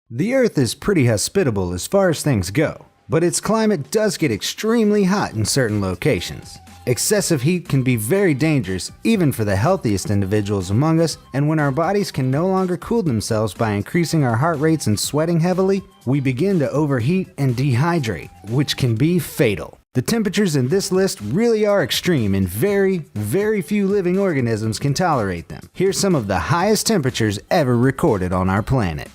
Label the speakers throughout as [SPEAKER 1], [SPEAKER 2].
[SPEAKER 1] The Earth is pretty hospitable as far as things go, but its climate does get extremely hot in certain locations. Excessive heat can be very dangerous even for the healthiest individuals among us, and when our bodies can no longer cool themselves by increasing our heart rates and sweating heavily, we begin to overheat and dehydrate, which can be fatal. The temperatures in this list really are extreme and very few living organisms can tolerate them. Here's some of the highest temperatures ever recorded on our planet.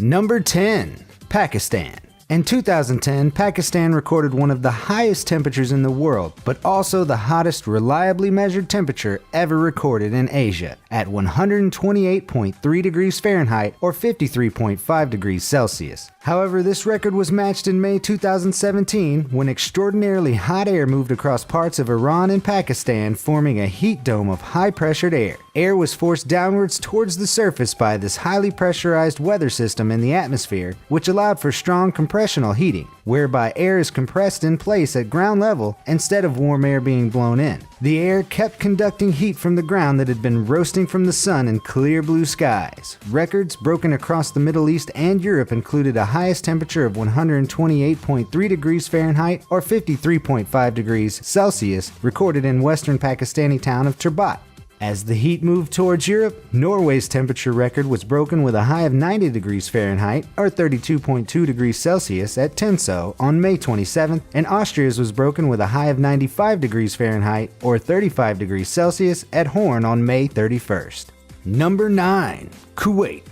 [SPEAKER 1] Number 10. Pakistan. In 2010, Pakistan recorded one of the highest temperatures in the world, but also the hottest reliably measured temperature ever recorded in Asia, at 128.3 degrees Fahrenheit or 53.5 degrees Celsius. However, this record was matched in May 2017 when extraordinarily hot air moved across parts of Iran and Pakistan, forming a heat dome of high-pressured air. Air was forced downwards towards the surface by this highly pressurized weather system in the atmosphere, which allowed for strong compressional heating, whereby air is compressed in place at ground level instead of warm air being blown in. The air kept conducting heat from the ground that had been roasting from the sun in clear blue skies. Records broken across the Middle East and Europe included a highest temperature of 128.3 degrees Fahrenheit or 53.5 degrees Celsius recorded in western Pakistani town of Terbat. As the heat moved towards Europe, Norway's temperature record was broken with a high of 90 degrees Fahrenheit or 32.2 degrees Celsius at Tenso on May 27th, and Austria's was broken with a high of 95 degrees Fahrenheit or 35 degrees Celsius at Horn on May 31st. Number 9. Kuwait.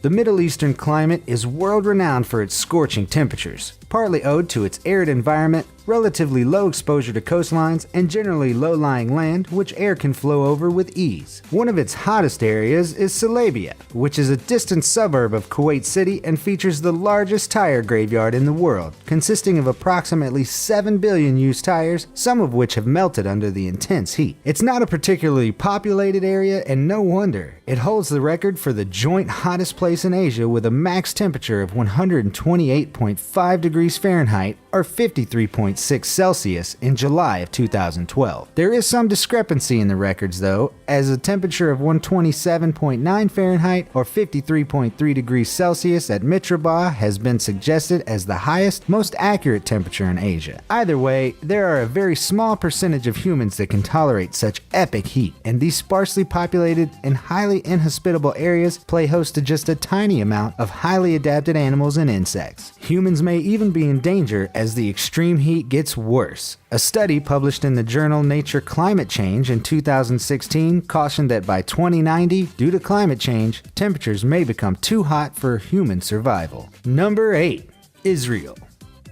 [SPEAKER 1] The Middle Eastern climate is world-renowned for its scorching temperatures, partly owed to its arid environment, relatively low exposure to coastlines, and generally low-lying land which air can flow over with ease. One of its hottest areas is Selabia, which is a distant suburb of Kuwait City and features the largest tire graveyard in the world, consisting of approximately 7 billion used tires, some of which have melted under the intense heat. It's not a particularly populated area, and no wonder. It holds the record for the joint hottest place in Asia with a max temperature of 128.5 degrees Fahrenheit or 53.6 Celsius in July of 2012. There is some discrepancy in the records though, as a temperature of 127.9 Fahrenheit or 53.3 degrees Celsius at Mitrabah has been suggested as the highest, most accurate temperature in Asia. Either way, there are a very small percentage of humans that can tolerate such epic heat, and these sparsely populated and highly inhospitable areas play host to just a tiny amount of highly adapted animals and insects. Humans may even be in danger as the extreme heat gets worse. A study published in the journal Nature Climate Change in 2016 cautioned that by 2090, due to climate change, temperatures may become too hot for human survival. Number 8. Israel.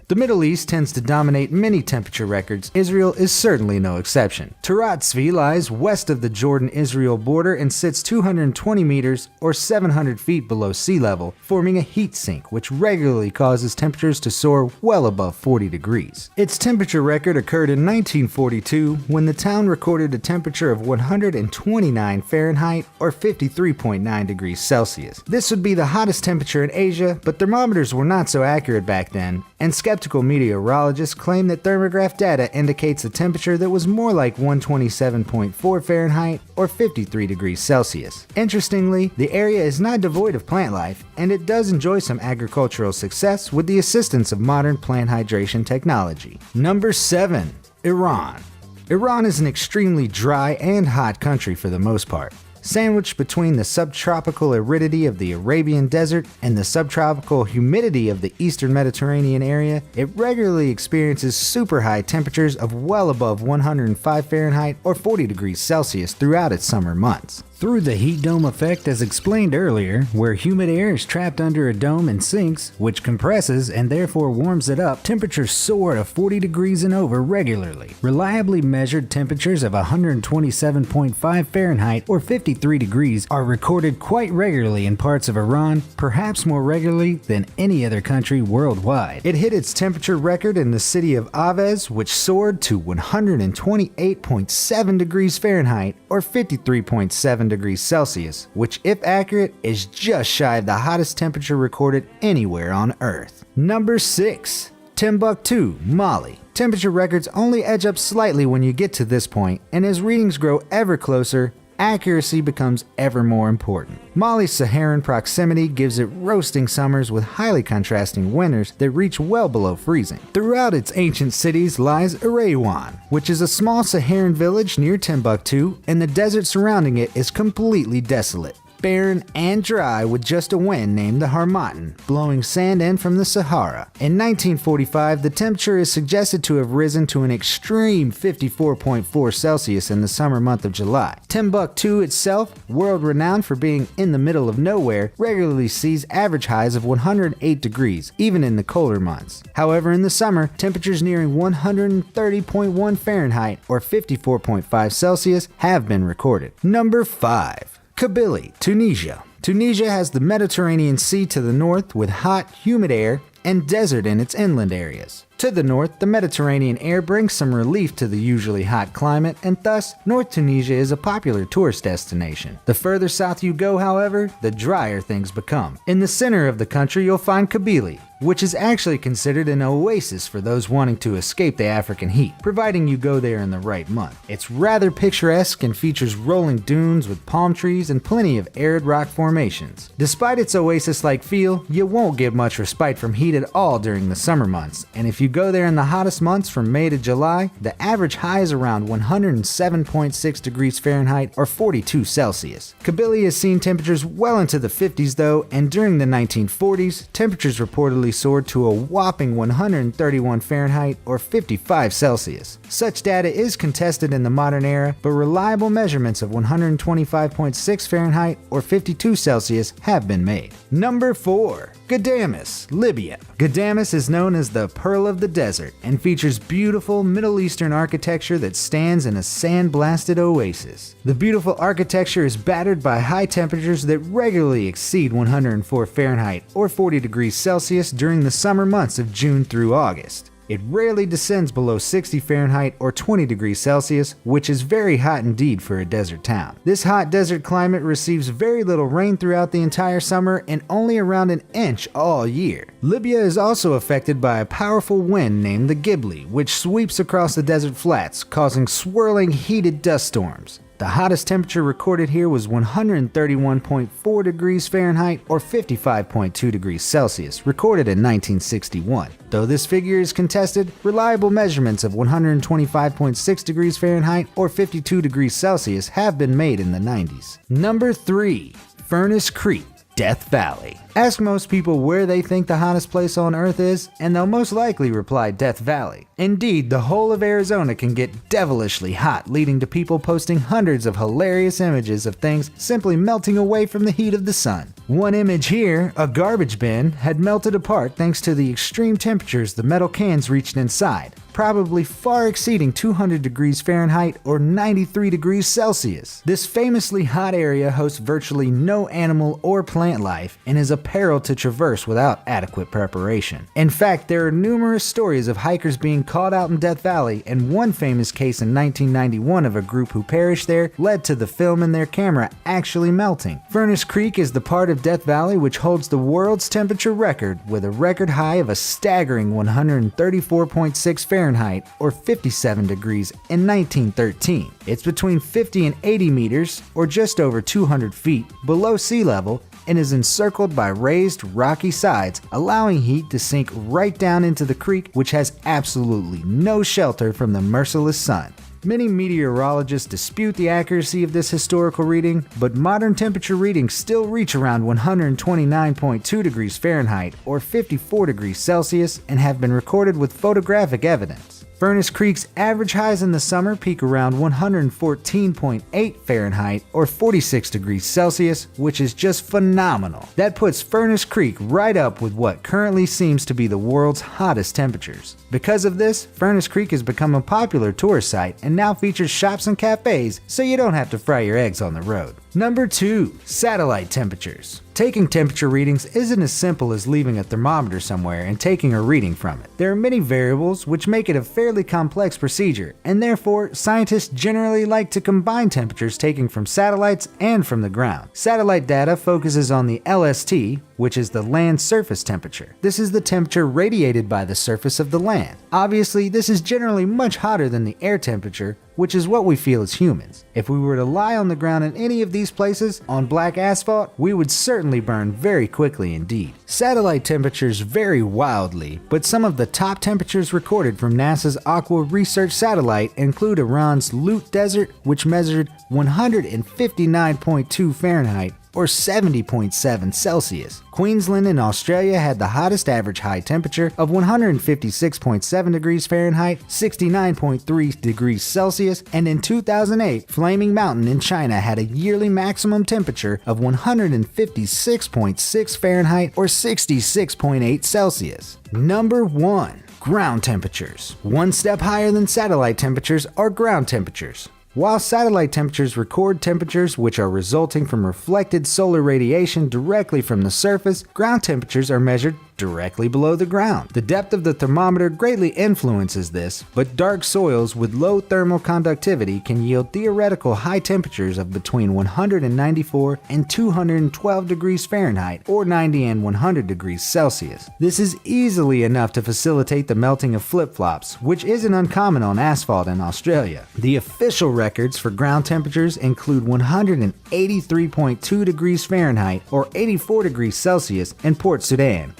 [SPEAKER 1] The Middle East tends to dominate many temperature records. Israel is certainly no exception. Tiratzvi lies west of the Jordan-Israel border and sits 220 meters or 700 feet below sea level, forming a heat sink which regularly causes temperatures to soar well above 40 degrees. Its temperature record occurred in 1942 when the town recorded a temperature of 129 Fahrenheit or 53.9 degrees Celsius. This would be the hottest temperature in Asia, but thermometers were not so accurate back then, and skeptical meteorologists claim that thermograph data indicates a temperature that was more like 127.4 Fahrenheit or 53 degrees Celsius. Interestingly, the area is not devoid of plant life, and it does enjoy some agricultural success with the assistance of modern plant hydration technology. Number 7. Iran. Iran is an extremely dry and hot country for the most part. Sandwiched between the subtropical aridity of the Arabian Desert and the subtropical humidity of the eastern Mediterranean area, it regularly experiences super high temperatures of well above 105 Fahrenheit or 40 degrees Celsius throughout its summer months. Through the heat dome effect as explained earlier, where humid air is trapped under a dome and sinks, which compresses and therefore warms it up, temperatures soar to 40 degrees and over regularly. Reliably measured temperatures of 127.5 Fahrenheit or 53 degrees are recorded quite regularly in parts of Iran, perhaps more regularly than any other country worldwide. It hit its temperature record in the city of Aves, which soared to 128.7 degrees Fahrenheit or 53.7 degrees Celsius, which if accurate is just shy of the hottest temperature recorded anywhere on Earth. Number 6. Timbuktu, Mali. Temperature records only edge up slightly when you get to this point, and as readings grow ever closer, accuracy becomes ever more important. Mali's Saharan proximity gives it roasting summers with highly contrasting winters that reach well below freezing. Throughout its ancient cities lies Erewhon, which is a small Saharan village near Timbuktu, and the desert surrounding it is completely desolate, barren and dry, with just a wind named the Harmattan blowing sand in from the Sahara. In 1945, the temperature is suggested to have risen to an extreme 54.4 Celsius in the summer month of July. Timbuktu itself, world renowned for being in the middle of nowhere, regularly sees average highs of 108 degrees, even in the colder months. However, in the summer, temperatures nearing 130.1 Fahrenheit or 54.5 Celsius have been recorded. Number 5. Kabylie, Tunisia. Tunisia has the Mediterranean Sea to the north with hot, humid air and desert in its inland areas. To the north, the Mediterranean air brings some relief to the usually hot climate, and thus, North Tunisia is a popular tourist destination. The further south you go, however, the drier things become. In the center of the country, you'll find Kabylie, which is actually considered an oasis for those wanting to escape the African heat, providing you go there in the right month. It's rather picturesque and features rolling dunes with palm trees and plenty of arid rock formations. Despite its oasis-like feel, you won't get much respite from heat at all during the summer months, and if you go there in the hottest months from May to July, the average high is around 107.6 degrees Fahrenheit or 42 Celsius. Kabylie has seen temperatures well into the 50s though, and during the 1940s, temperatures reportedly soared to a whopping 131 Fahrenheit or 55 Celsius. Such data is contested in the modern era, but reliable measurements of 125.6 Fahrenheit or 52 Celsius have been made. Number 4. Ghadames, Libya. Ghadames is known as the Pearl of the Desert and features beautiful Middle Eastern architecture that stands in a sand-blasted oasis. The beautiful architecture is battered by high temperatures that regularly exceed 104 Fahrenheit or 40 degrees Celsius during the summer months of June through August. It rarely descends below 60 Fahrenheit or 20 degrees Celsius, which is very hot indeed for a desert town. This hot desert climate receives very little rain throughout the entire summer and only around an inch all year. Libya is also affected by a powerful wind named the Ghibli, which sweeps across the desert flats, causing swirling, heated dust storms. The hottest temperature recorded here was 131.4 degrees Fahrenheit or 55.2 degrees Celsius, recorded in 1961. Though this figure is contested, reliable measurements of 125.6 degrees Fahrenheit or 52 degrees Celsius have been made in the 90s. Number 3. Furnace Creek, Death Valley. Ask most people where they think the hottest place on Earth is, and they'll most likely reply Death Valley. Indeed, the whole of Arizona can get devilishly hot, leading to people posting hundreds of hilarious images of things simply melting away from the heat of the sun. One image here, a garbage bin, had melted apart thanks to the extreme temperatures the metal cans reached inside, probably far exceeding 200 degrees Fahrenheit or 93 degrees Celsius. This famously hot area hosts virtually no animal or plant life and is a peril to traverse without adequate preparation. In fact, there are numerous stories of hikers being caught out in Death Valley, and one famous case in 1991 of a group who perished there led to the film in their camera actually melting. Furnace Creek is the part of Death Valley which holds the world's temperature record, with a record high of a staggering 134.6 Fahrenheit or 57 degrees in 1913. It's between 50 and 80 meters, or just over 200 feet, below sea level, and is encircled by raised, rocky sides, allowing heat to sink right down into the creek, which has absolutely no shelter from the merciless sun. Many meteorologists dispute the accuracy of this historical reading, but modern temperature readings still reach around 129.2 degrees Fahrenheit or 54 degrees Celsius and have been recorded with photographic evidence. Furnace Creek's average highs in the summer peak around 114.8 Fahrenheit or 46 degrees Celsius, which is just phenomenal. That puts Furnace Creek right up with what currently seems to be the world's hottest temperatures. Because of this, Furnace Creek has become a popular tourist site and now features shops and cafes, so you don't have to fry your eggs on the road. Number 2. Satellite temperatures. Taking temperature readings isn't as simple as leaving a thermometer somewhere and taking a reading from it. There are many variables which make it a fairly complex procedure, and therefore scientists generally like to combine temperatures taken from satellites and from the ground. Satellite data focuses on the LST, which is the land surface temperature. This is the temperature radiated by the surface of the land. Obviously, this is generally much hotter than the air temperature, which is what we feel as humans. If we were to lie on the ground in any of these places, on black asphalt, we would certainly burn very quickly indeed. Satellite temperatures vary wildly, but some of the top temperatures recorded from NASA's Aqua Research Satellite include Iran's Lut Desert, which measured 159.2 Fahrenheit, or 70.7 Celsius. Queensland in Australia had the hottest average high temperature of 156.7 degrees Fahrenheit, 69.3 degrees Celsius, and in 2008, Flaming Mountain in China had a yearly maximum temperature of 156.6 Fahrenheit, or 66.8 Celsius. Number 1. Ground temperatures. One step higher than satellite temperatures are ground temperatures. While satellite temperatures record temperatures which are resulting from reflected solar radiation directly from the surface, ground temperatures are measured directly below the ground. The depth of the thermometer greatly influences this, but dark soils with low thermal conductivity can yield theoretical high temperatures of between 194 and 212 degrees Fahrenheit, or 90 and 100 degrees Celsius. This is easily enough to facilitate the melting of flip-flops, which isn't uncommon on asphalt in Australia. The official records for ground temperatures include 183.2 degrees Fahrenheit, or 84 degrees Celsius in Port Sudan,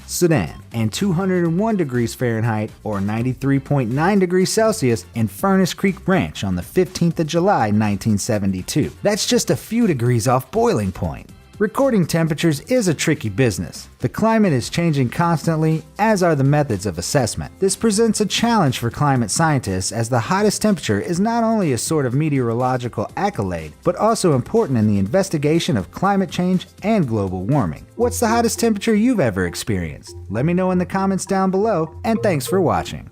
[SPEAKER 1] and 201 degrees Fahrenheit, or 93.9 degrees Celsius in Furnace Creek Ranch on the 15th of July 1972. That's just a few degrees off boiling point. Recording temperatures is a tricky business. The climate is changing constantly, as are the methods of assessment. This presents a challenge for climate scientists, as the hottest temperature is not only a sort of meteorological accolade, but also important in the investigation of climate change and global warming. What's the hottest temperature you've ever experienced? Let me know in the comments down below, and thanks for watching.